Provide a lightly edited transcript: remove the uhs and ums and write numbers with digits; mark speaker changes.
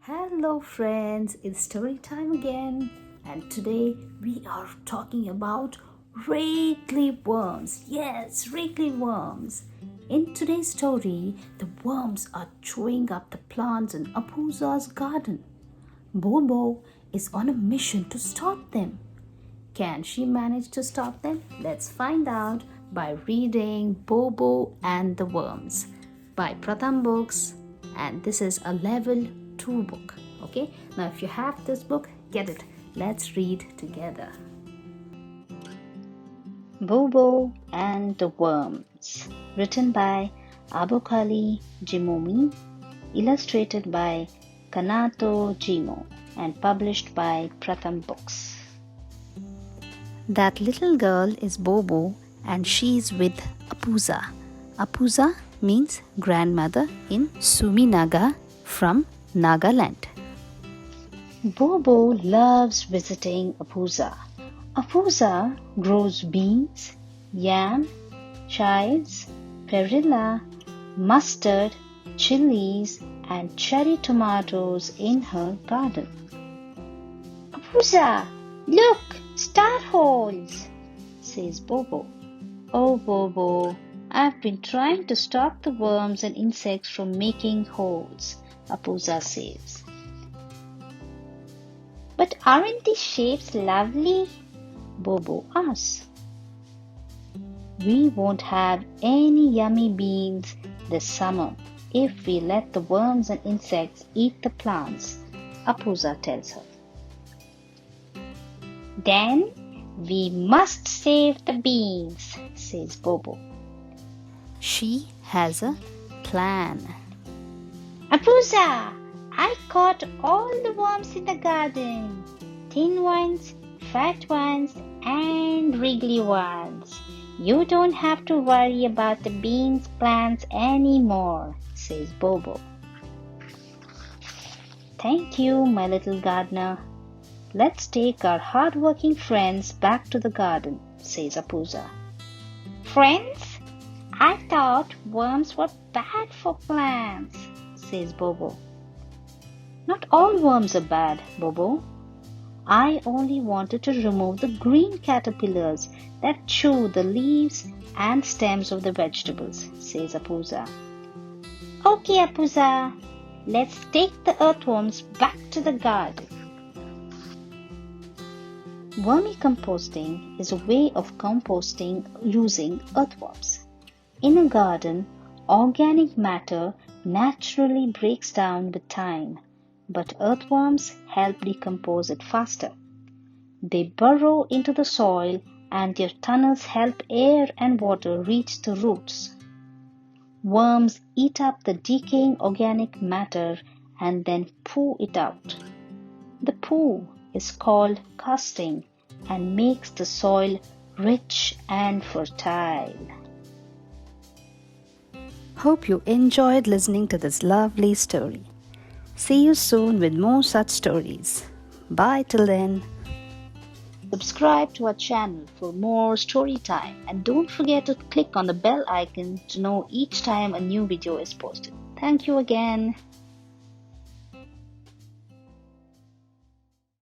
Speaker 1: Hello friends, it's story time again, and today we are talking about wriggly worms. Yes, wriggly worms. In today's story, the worms are chewing up the plants in Apuza's garden. Bobo is on a mission to stop them. Can she manage to stop them? Let's find out by reading Bobo and the Worms by Pratham Books, and this is a level 2 book. Okay, now if you have this book, get it. Let's read together. Bobo and the Worms, written by Abokali Jimomi, illustrated by Canato, Jimo, and published by Pratham Books. That little girl is Bobo and she's with Apuza. Apuza means grandmother in Suminaga from Nagaland. Bobo loves visiting Apuza. Apuza grows beans, yam, chives, perilla, mustard, chilies, and cherry tomatoes in her garden. Apuza, look! Star holes, says Bobo. Oh, Bobo, I've been trying to stop the worms and insects from making holes, Apuza says. But aren't these shapes lovely? Bobo asks. We won't have any yummy beans this summer if we let the worms and insects eat the plants, Apuza tells her. Then we must save the beans, says Bobo. She has a plan. Apuza, I caught all the worms in the garden. Thin ones, fat ones, and wriggly ones. You don't have to worry about the beans plants anymore, says Bobo. Thank you, my little gardener. Let's take our hard-working friends back to the garden, says Apuza. Friends? I thought worms were bad for plants, says Bobo. Not all worms are bad, Bobo. I only wanted to remove the green caterpillars that chew the leaves and stems of the vegetables, says Apuza. Okay, Apuza, let's take the earthworms back to the garden. Vermicomposting is a way of composting using earthworms. In a garden, organic matter naturally breaks down with time, but earthworms help decompose it faster. They burrow into the soil and their tunnels help air and water reach the roots. Worms eat up the decaying organic matter and then poo it out. The poo is called casting and makes the soil rich and fertile. Hope you enjoyed listening to this lovely story. See you soon with more such stories. Bye till then. Subscribe to our channel for more story time and don't forget to click on the bell icon to know each time a new video is posted. Thank you again.